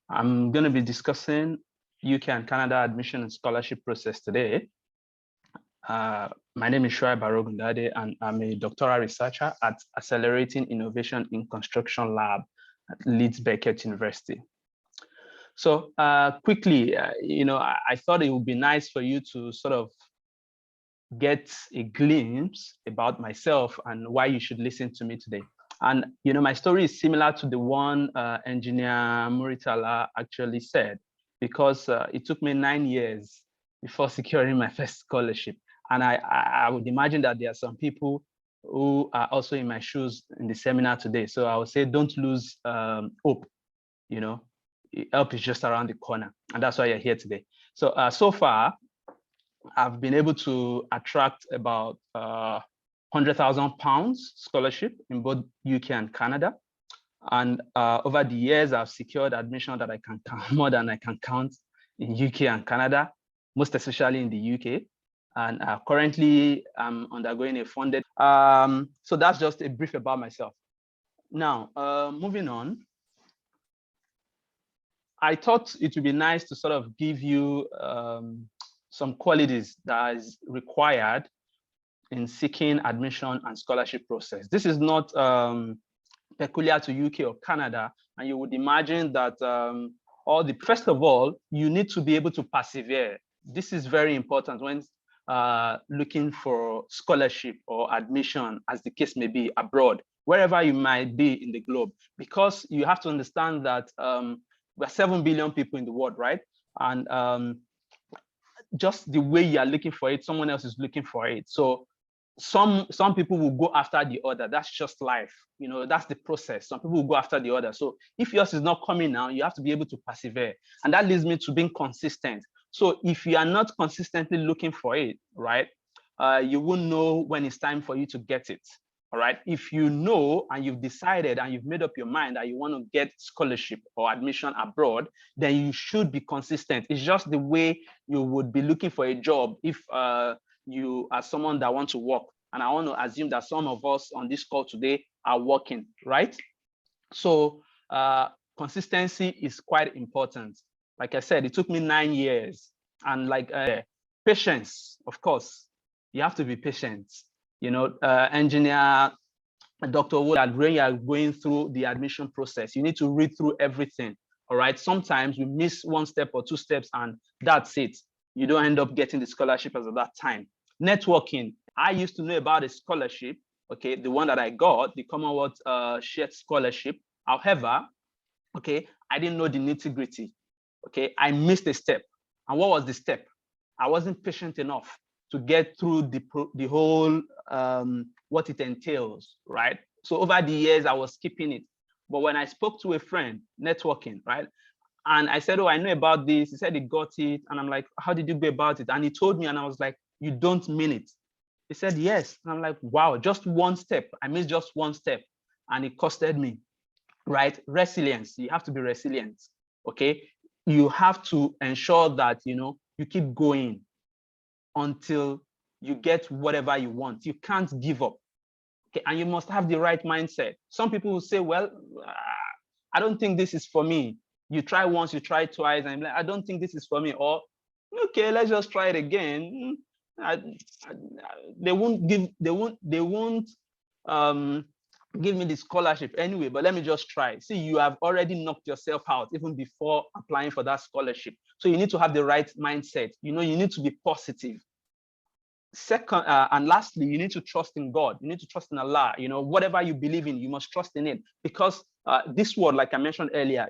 I'm going to be discussing UK and Canada admission and scholarship process today. My name is Shoaib Barogundade, and I'm a doctoral researcher at Accelerating Innovation in Construction Lab at Leeds Beckett University. So quickly, I thought it would be nice for you to sort of get a glimpse about myself and why you should listen to me today. And, my story is similar to the one engineer Muritala actually said, because it took me 9 years before securing my first scholarship. And I would imagine that there are some people who are also in my shoes in the seminar today. So I would say, don't lose hope. Help is just around the corner. And that's why you're here today. So, so far, I've been able to attract about £100,000 scholarship in both UK and Canada. And over the years, I've secured admission that I can count more than I can count in UK and Canada, most especially in the UK. And currently, I'm undergoing a funded. So that's just a brief about myself. Now, moving on, I thought it would be nice to sort of give you some qualities that is required in seeking admission and scholarship process. This is not peculiar to UK or Canada, and you would imagine that first of all, you need to be able to persevere. This is very important when looking for scholarship or admission, as the case may be, abroad, wherever you might be in the globe, because you have to understand that we're 7 billion people in the world, right? And just the way you are looking for it, someone else is looking for it. So some people will go after the other. That's just life. That's the process. Some people will go after the other. So if yours is not coming now, you have to be able to persevere. And that leads me to being consistent. So if you are not consistently looking for it, right, you won't know when it's time for you to get it. All right. If you know and you've decided and you've made up your mind that you want to get scholarship or admission abroad, then you should be consistent. It's just the way you would be looking for a job if you are someone that wants to work. And I want to assume that some of us on this call today are working, right? So consistency is quite important. Like I said, it took me 9 years. And patience, of course, you have to be patient. Engineer, Dr. Wood, when you are going through the admission process, you need to read through everything. All right. Sometimes you miss one step or two steps, and that's it. You don't end up getting the scholarship as of that time. Networking. I used to know about a scholarship, okay, the one that I got, the Commonwealth Shared Scholarship. However, okay, I didn't know the nitty-gritty. Okay, I missed a step. And what was the step? I wasn't patient enough to get through the whole what it entails, right? So over the years, I was skipping it. But when I spoke to a friend, networking, right? And I said, oh, I know about this. He said he got it. And I'm like, how did you go about it? And he told me, and I was like, you don't mean it. He said, yes. And I'm like, wow, just one step. I missed just one step. And it costed me, right? Resilience. You have to be resilient, okay? You have to ensure that, you keep going until you get whatever you want. You can't give up. Okay, and you must have the right mindset. Some people will say, well, I don't think this is for me. You try once, you try twice, and like, I don't think this is for me. Or, okay, let's just try it again. They won't give me the scholarship anyway, but let me just try. See, you have already knocked yourself out even before applying for that scholarship. So you need to have the right mindset. You need to be positive. Second, and lastly, you need to trust in God. You need to trust in Allah. Whatever you believe in, you must trust in it, because this world, like I mentioned earlier,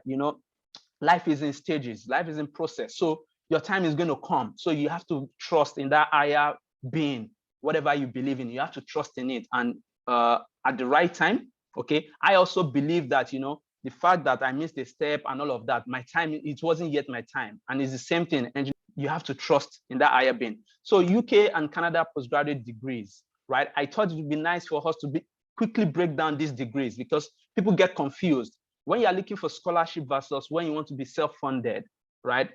life is in stages, life is in process. So your time is going to come. So you have to trust in that higher being, whatever you believe in, you have to trust in it. And at the right time, okay, I also believe that, the fact that I missed a step and all of that, my time, it wasn't yet my time. And it's the same thing. And you have to trust in that higher being. So UK and Canada postgraduate degrees, right? I thought it would be nice for us to quickly break down these degrees, because people get confused. When you are looking for scholarship versus when you want to be self-funded, right?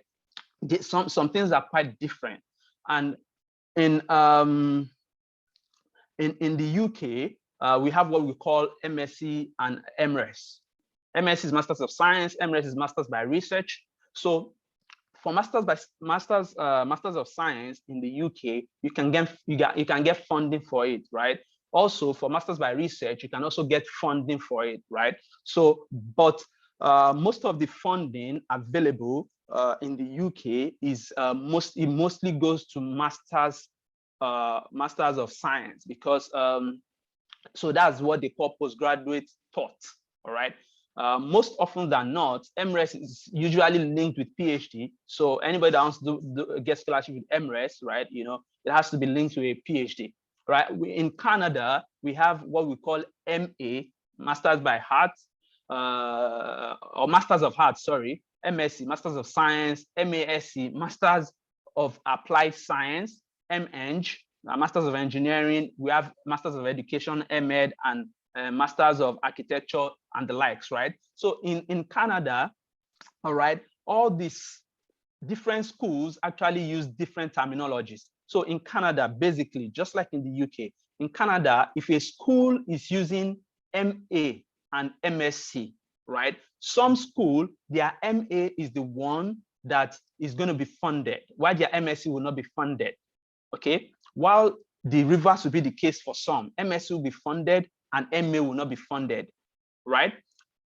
Some things are quite different. And in the UK, we have what we call MSc and MRes. MS is Masters of Science, MRes is Masters by Research. So for Masters of Science in the UK, you can get funding for it, right? Also for Masters by Research, you can also get funding for it, right? So, but most of the funding available in the UK is mostly goes to Masters of Science, because so that's what they call postgraduate thought. All right. Most often than not, MRes is usually linked with PhD. So anybody that wants to get scholarship with MRes, right, it has to be linked to a PhD, right? In Canada, we have what we call MA, Masters by Arts, or Masters of Arts, sorry, MSc, Masters of Science, MASc, Masters of Applied Science, MEng, Masters of Engineering. We have Masters of Education, MEd, and Masters of Architecture and the likes, right? So in Canada, all right, all these different schools actually use different terminologies. So in Canada, basically, just like in the UK, in Canada, if a school is using MA and MSc, right, some school, their MA is the one that is going to be funded, while their MSc will not be funded, okay? While the reverse will be the case for some, MSc will be funded and MA will not be funded, right?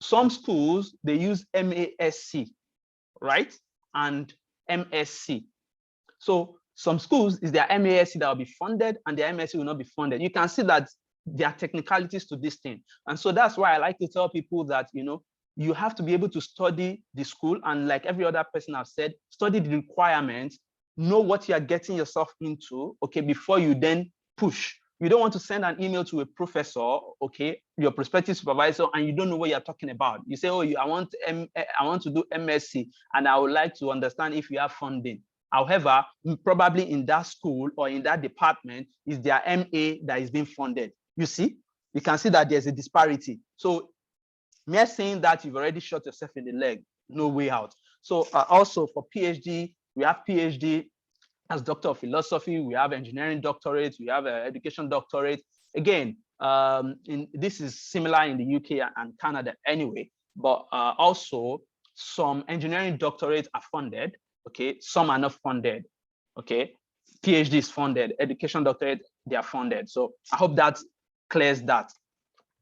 Some schools, they use MASc, right? And MSc. So some schools is their MASc that will be funded and their MSc will not be funded. You can see that there are technicalities to this thing. And so that's why I like to tell people that, you have to be able to study the school, and like every other person I've said, study the requirements, know what you're getting yourself into, okay, before you then push. You don't want to send an email to a professor, okay, your prospective supervisor, and you don't know what you're talking about. You say, oh, I want to do MSc, and I would like to understand if you have funding. However, probably in that school or in that department is their MA that is being funded. You see, you can see that there's a disparity. So mere saying that, you've already shot yourself in the leg, no way out. So also for PhD, we have PhD as Doctor of Philosophy, we have engineering doctorate, we have education doctorate. Again, this is similar in the UK and Canada anyway, but also some engineering doctorates are funded, okay? Some are not funded, okay? PhD is funded, education doctorate, they are funded. So I hope that clears that.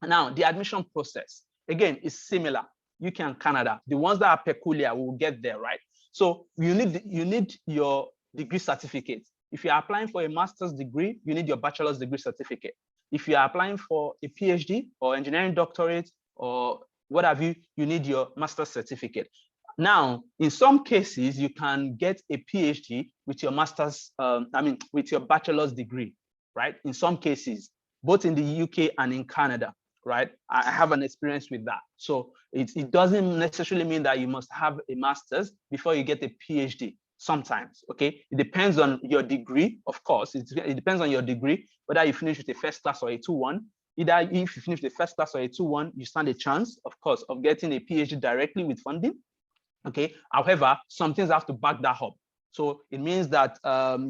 Now, the admission process, again, is similar. UK and Canada, the ones that are peculiar, we will get there, right? So you need your degree certificate. If you're applying for a master's degree, you need your bachelor's degree certificate. If you're applying for a PhD or engineering doctorate or what have you, you need your master's certificate. Now, in some cases, you can get a PhD with your master's, with your bachelor's degree, right? In some cases, both in the UK and in Canada, right? I have an experience with that. So it doesn't necessarily mean that you must have a master's before you get a PhD. Sometimes, okay? It depends on your degree, of course. It depends on your degree, whether you finish with a first class or a 2-1. Either if you finish the first class or a 2-1, you stand a chance, of course, of getting a PhD directly with funding, okay? However, some things have to back that up. So it means that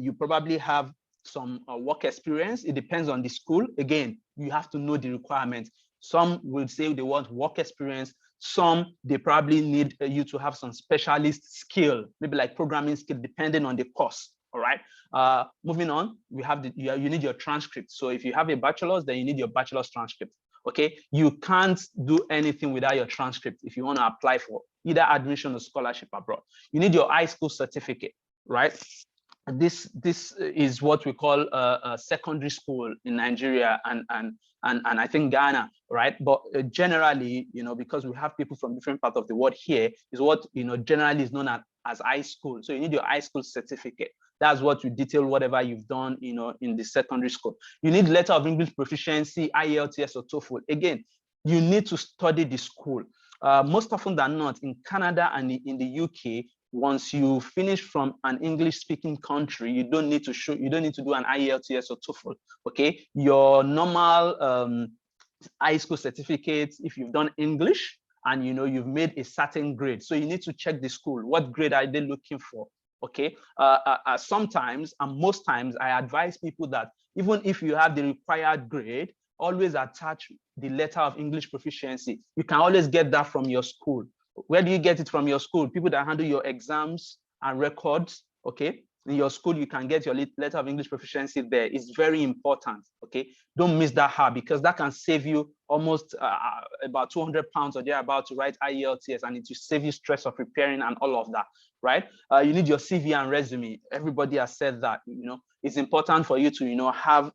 you probably have some work experience. It depends on the school. Again, you have to know the requirements. Some will say they want work experience. Some, they probably need you to have some specialist skill, maybe like programming skill, depending on the course. All right. Moving on, we have you need your transcript. So if you have a bachelor's, then you need your bachelor's transcript. Okay. You can't do anything without your transcript if you want to apply for either admission or scholarship abroad. You need your high school certificate, right? This is what we call a secondary school in Nigeria and I think Ghana, right? But generally, because we have people from different parts of the world here, is what generally is known as high school. So you need your high school certificate. That's what you detail whatever you've done, in the secondary school. You need letter of English proficiency, IELTS or TOEFL. Again, you need to study the school. Most often than not, in Canada and in the UK, once you finish from an English-speaking country, you don't need to do an IELTS or TOEFL. Okay, your normal high school certificate, if you've done English and you've made a certain grade, so you need to check the school. What grade are they looking for? Okay, sometimes and most times I advise people that even if you have the required grade, always attach the letter of English proficiency. You can always get that from your school. Where do you get it from your school? People that handle your exams and records, okay? In your school, you can get your letter of English proficiency there. It's very important, okay? Don't miss that hard, because that can save you almost about 200 pounds or thereabout to write IELTS, and it will save you stress of preparing and all of that, right? You need your CV and resume. Everybody has said that, it's important for you to, have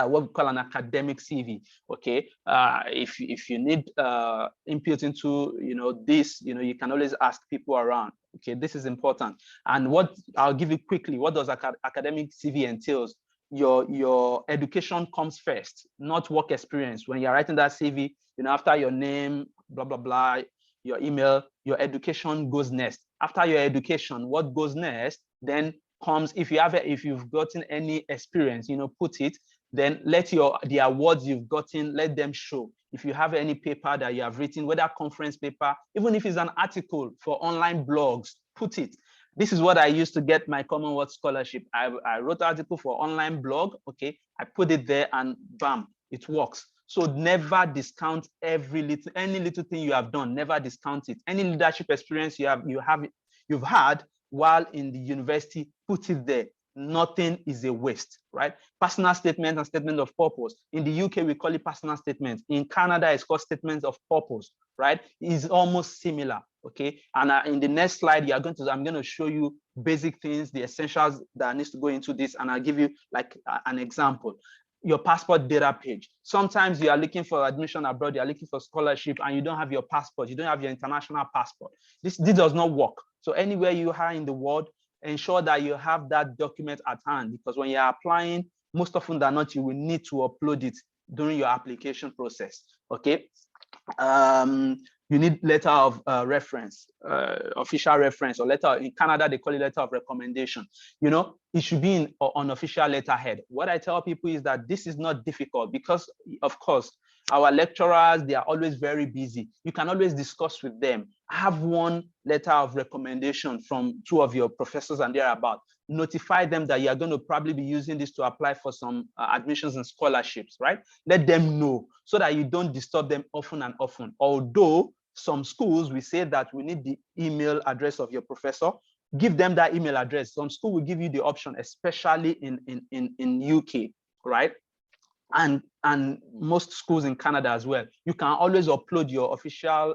what we call an academic CV. Okay, if you need input into this, you can always ask people around. Okay, this is important. And what I'll give you quickly, what does academic CV entails? Your education comes first, not work experience. When you're writing that CV, after your name, blah blah blah, your email, your education goes next. After your education, what goes next then comes, if you've gotten any experience, put it. Then let the awards you've gotten, let them show. If you have any paper that you have written, whether conference paper, even if it's an article for online blogs, put it. This is what I used to get my Commonwealth scholarship. I wrote an article for online blog, okay? I put it there and bam, it works. So never discount any little thing you have done, never discount it. Any leadership experience you've had while in the university, put it there. Nothing is a waste, right? Personal statement and statement of purpose. In the UK, we call it personal statement. In Canada, it's called statements of purpose, right? It's almost similar, okay? And in the next slide, I'm going to show you basic things, the essentials that needs to go into this, and I'll give you like an example. Your passport data page. Sometimes you are looking for admission abroad, you are looking for scholarship, and you don't have your passport, you don't have your international passport. This does not work. So anywhere you are in the world, ensure that you have that document at hand, because when you're applying, most often than not, you will need to upload it during your application process, okay? You need letter of reference, official reference, or letter. In Canada, they call it letter of recommendation. It should be in on official letterhead. What I tell people is that this is not difficult, because, of course, our lecturers, they are always very busy. You can always discuss with them. Have one letter of recommendation from 2 of your professors and thereabout. Notify them that you are going to probably be using this to apply for some admissions and scholarships, right? Let them know so that you don't disturb them often and often. Although some schools, we say that we need the email address of your professor. Give them that email address. Some school will give you the option, especially in UK, right? And most schools in Canada as well. You can always upload your official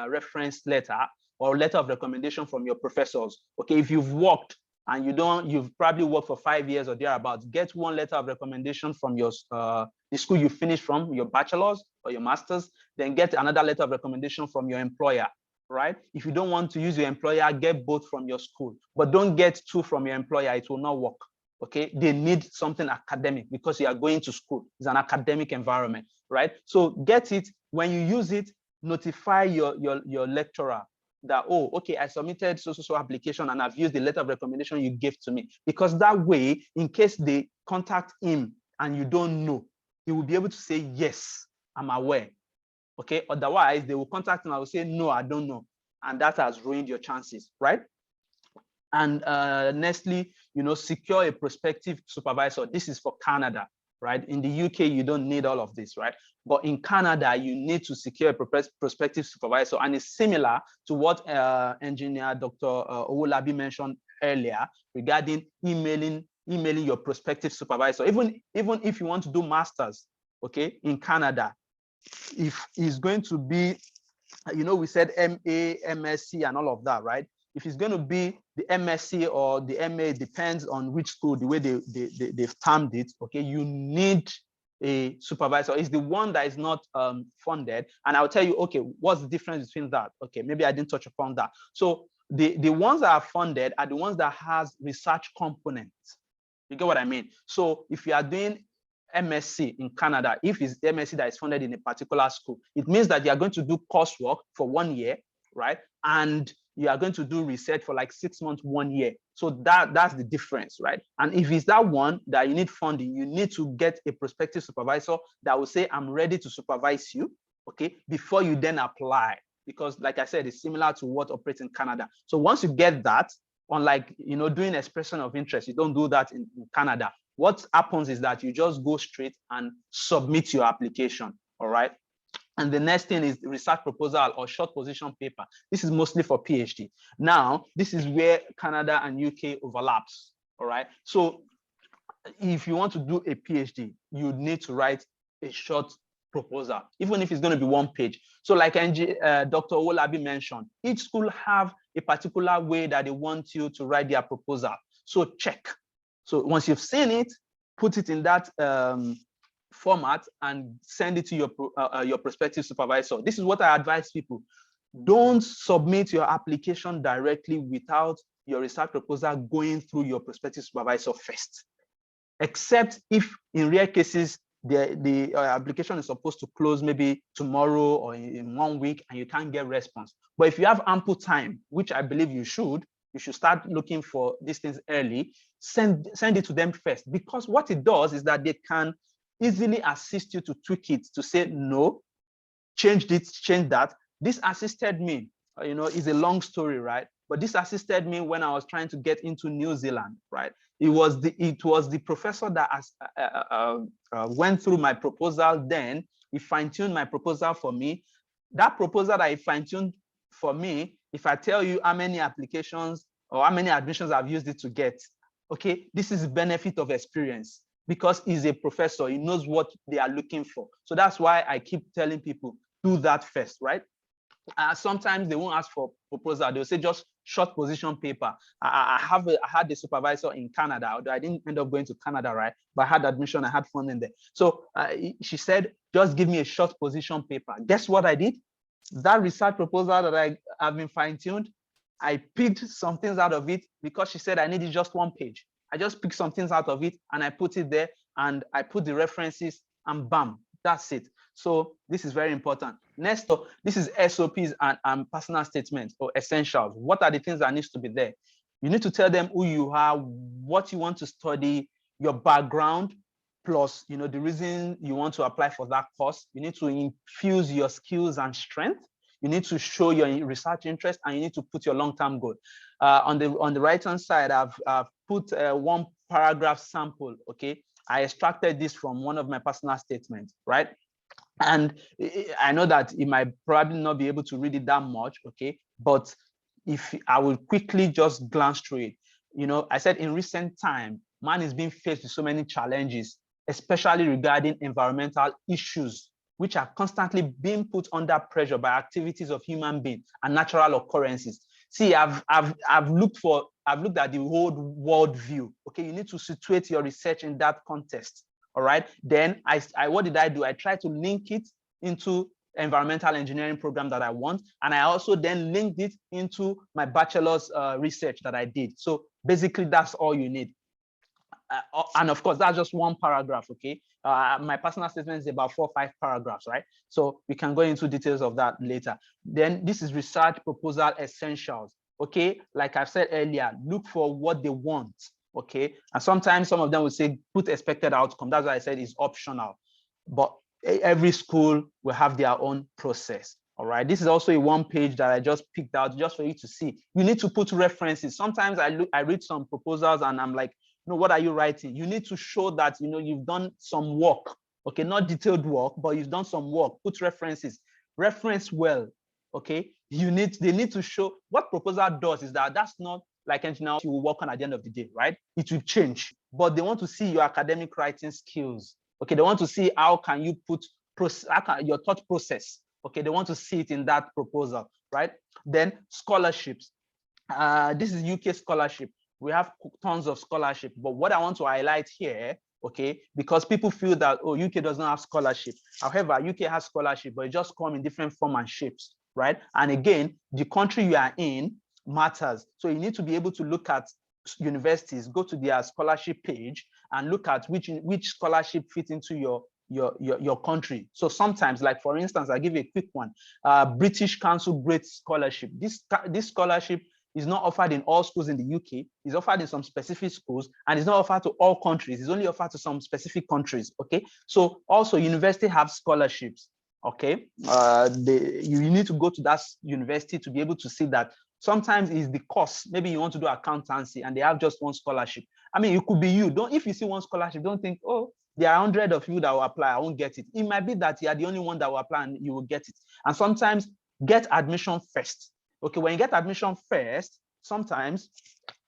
reference letter or letter of recommendation from your professors. Okay, if you've worked and you've probably worked for 5 years or thereabouts, get one letter of recommendation from your the school you finished from, your bachelor's or your master's, then get another letter of recommendation from your employer, right? If you don't want to use your employer, get both from your school, but don't get 2 from your employer. It will not work. Okay, they need something academic, because you are going to school. It's an academic environment, right? So get it. When you use it, notify your lecturer that, oh, okay, I submitted so application and I've used the letter of recommendation you gave to me, because that way, in case they contact him and you don't know, he will be able to say, yes, I'm aware. Okay, otherwise they will contact him and I will say, no, I don't know, and that has ruined your chances, right? And nextly, secure a prospective supervisor. This is for Canada, right? In the UK, you don't need all of this, right? But in Canada, you need to secure a prospective supervisor, and it's similar to what engineer Dr. Owolabi mentioned earlier regarding emailing your prospective supervisor. Even if you want to do masters, okay, in Canada, if it's going to be, we said MA, MSc, and all of that, right? If it's going to be the MSc or the MA, depends on which school, the way they've termed it, okay, you need a supervisor. It's the one that is not funded. And I'll tell you, okay, what's the difference between that? Okay, maybe I didn't touch upon that. So the ones that are funded are the ones that has research components. You get what I mean? So if you are doing MSc in Canada, if it's the MSc that is funded in a particular school, it means that you are going to do coursework for 1 year, right? And you are going to do research for like 6 months, 1 year. So that's the difference, right? And if it's that one that you need funding, you need to get a prospective supervisor that will say, I'm ready to supervise you, okay, before you then apply. Because like I said, it's similar to what operates in Canada. So once you get that, unlike doing expression of interest, you don't do that in Canada. what happens is that you just go straight and submit your application, all right? And the next thing is research proposal or short position paper. This is mostly for PhD. Now, this is where Canada and UK overlaps, all right? So if you want to do a PhD, you need to write a short proposal, even if it's going to be 1 page. So like Dr. Owolabi mentioned, each school have a particular way that they want you to write their proposal. So check. So once you've seen it, put it in that format and send it to your prospective supervisor. This is what I advise people. Don't submit your application directly without your research proposal going through your prospective supervisor first, except if in rare cases the application is supposed to close maybe tomorrow or in 1 week and you can't get response. But if you have ample time, which I believe you should start looking for these things early. Send it to them first, because what it does is that they can easily assist you to tweak it, to say no, change this, change that. This assisted me, is a long story, right? But this assisted me when I was trying to get into New Zealand, right? It was the professor that went through my proposal. Then he fine-tuned my proposal for me. That proposal that he fine-tuned for me, if I tell you how many applications or how many admissions I've used it to get, okay, this is the benefit of experience, because he's a professor, he knows what they are looking for. So that's why I keep telling people, do that first, right? Sometimes they won't ask for proposal, they'll say just short position paper. I had a supervisor in Canada, although I didn't end up going to Canada, right? But I had admission, I had funding there. So she said, just give me a short position paper. Guess what I did? That research proposal that I've been fine-tuned, I picked some things out of it because she said I needed just 1 page. I just picked some things out of it and I put it there and I put the references and bam, that's it. So this is very important. Next up, this is SOPs and personal statements or essentials. What are the things that needs to be there? You need to tell them who you are, what you want to study, your background, plus the reason you want to apply for that course. You need to infuse your skills and strength. You need to show your research interest, and you need to put your long-term goal. On the right-hand side, I've put 1 paragraph sample. Okay, I extracted this from one of my personal statements, right? And I know that you might probably not be able to read it that much, okay? But if I will quickly just glance through it, I said in recent time, man is being faced with so many challenges, especially regarding environmental issues, which are constantly being put under pressure by activities of human beings and natural occurrences. See, I've looked at the whole world view. Okay, you need to situate your research in that context. All right. Then what did I do? I tried to link it into environmental engineering program that I want, and I also then linked it into my bachelor's research that I did. So basically, that's all you need. And of course, that's just 1 paragraph. Okay. My personal statement is about 4 or 5 paragraphs, right? So we can go into details of that later. Then this is research proposal essentials. Okay, like I've said earlier, look for what they want. Okay, and sometimes some of them will say put expected outcome. That's why I said it's optional, but every school will have their own process. All right, this is also a 1 page that I just picked out just for you to see. You need to put references. Sometimes I read some proposals and I'm like, what are you writing? You need to show that you've done some work. Okay, not detailed work, but you've done some work. Put references. Reference well. Okay, they need to show. What proposal does is that's not like engineer you will work on at the end of the day, right? It will change, but they want to see your academic writing skills. Okay, they want to see how can you put your thought process. Okay, they want to see it in that proposal, right? Then scholarships. This is UK scholarship. We have tons of scholarship, but what I want to highlight here, okay, because people feel that UK does not have scholarship. However, UK has scholarship, but it just come in different form and shapes, right? And again, the country you are in matters. So you need to be able to look at universities, go to their scholarship page and look at which scholarship fit into your country. So sometimes, like for instance, I'll give you a quick one. British Council Great Scholarship. This scholarship is not offered in all schools in the UK. It's offered in some specific schools, and it's not offered to all countries. It's only offered to some specific countries. Okay. So also university have scholarships. Okay. You need to go to that university to be able to see that Sometimes it's the course. Maybe you want to do accountancy and they have just one scholarship. I mean, it could be you. If you see one scholarship, don't think, oh, there are 100 of you that will apply, I won't get it. It might be that you are the only one that will apply and you will get it. And sometimes get admission first. Okay, when you get admission first, sometimes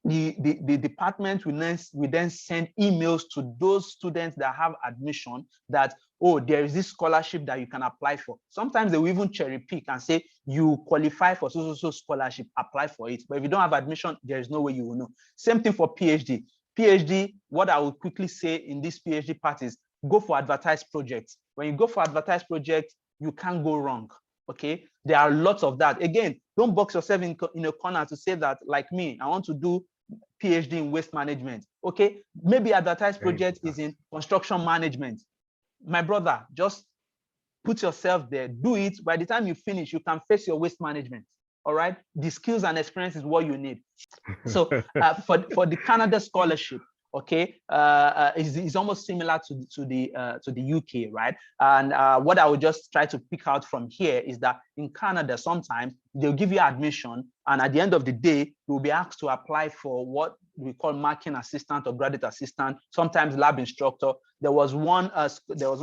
the department will then send emails to those students that have admission that, oh, there is this scholarship that you can apply for. Sometimes they will even cherry pick and say, you qualify for so scholarship, apply for it. But if you don't have admission, there is no way you will know. Same thing for PhD. PhD, what I will quickly say in this PhD part is go for advertised projects. When you go for advertised projects, you can't go wrong. Okay, there are lots of that. Again, don't box yourself in a corner to say that, like me, I want to do PhD in waste management. Okay, maybe advertised project is in construction management. My brother, just put yourself there, do it. By the time you finish, you can face your waste management. All right, the skills and experience is what you need. So for the Canada scholarship, okay, is almost similar to the UK, right? And what I would just try to pick out from here is that in Canada, sometimes they'll give you admission, and at the end of the day, you'll be asked to apply for what we call marking assistant or graduate assistant, sometimes lab instructor. There was one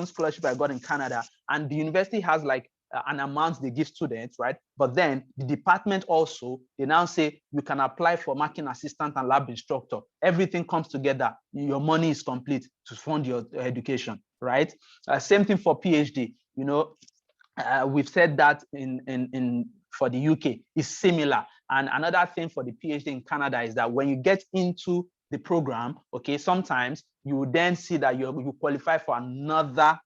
scholarship I got in Canada, and the university has like an amount they give students, right? But then the department also, they now say you can apply for marking assistant and lab instructor. Everything comes together. Your money is complete to fund your education, right? Same thing for PhD. You know, we've said that for the UK is similar. And another thing for the PhD in Canada is that when you get into the program, okay, sometimes you will then see that you qualify for another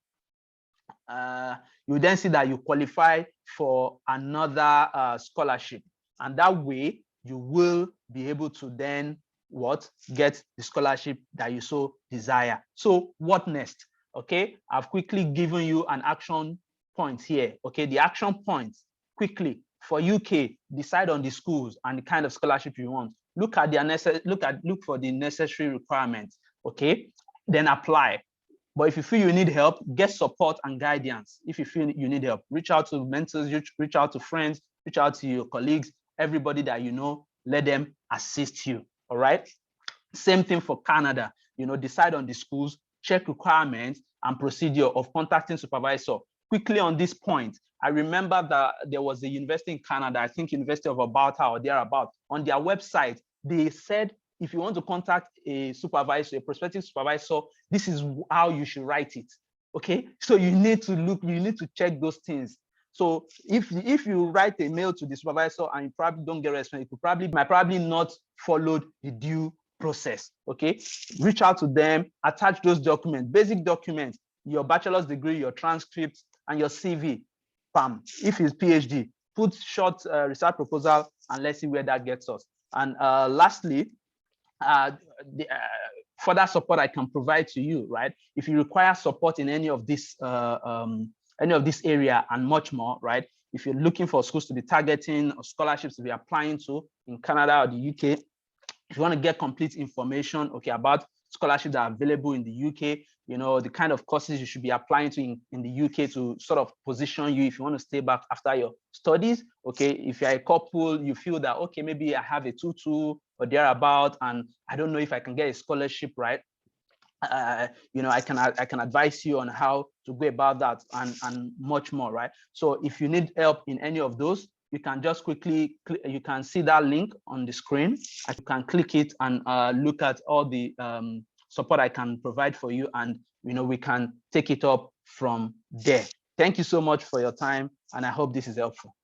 you then see that you qualify for another scholarship, and that way you will be able to then get the scholarship that you so desire. So what next? Okay, I've quickly given you an action point here. Okay, the action points quickly for UK: decide on the schools and the kind of scholarship you want. Look for the necessary requirements. Okay, then apply. But if you feel you need help, get support and guidance. If you feel you need help, reach out to mentors, reach out to friends, reach out to your colleagues, everybody that you know, let them assist you. All right. Same thing for Canada. You know, decide on the schools, check requirements and procedure of contacting supervisor. Quickly on this point, I remember that there was a university in Canada, I think University of Alberta or thereabout. On their website, they said, if you want to contact a supervisor, a prospective supervisor, this is how you should write it. Okay, so you need to check those things. So if you write a mail to the supervisor and you probably don't get a response, you might probably not followed the due process. Okay, reach out to them, attach those documents, basic documents, your bachelor's degree, your transcript, and your CV. Bam. If it's PhD, put short research proposal and let's see where that gets us. And lastly, further support I can provide to you, right? If you require support in any of this area and much more, right? If you're looking for schools to be targeting or scholarships to be applying to in Canada or the UK, if you want to get complete information, okay, about scholarships that are available in the UK, you know, the kind of courses you should be applying to in the UK to sort of position you if you want to stay back after your studies. Okay, if you're a couple, you feel that, okay, maybe I have a 2-2 or thereabout, and I don't know if I can get a scholarship, right? You know, I can advise you on how to go about that and much more, right? So if you need help in any of those, you can just quickly you can see that link on the screen. You can click it and look at all the support I can provide for you, and you know, we can take it up from there. Thank you so much for your time, and I hope this is helpful.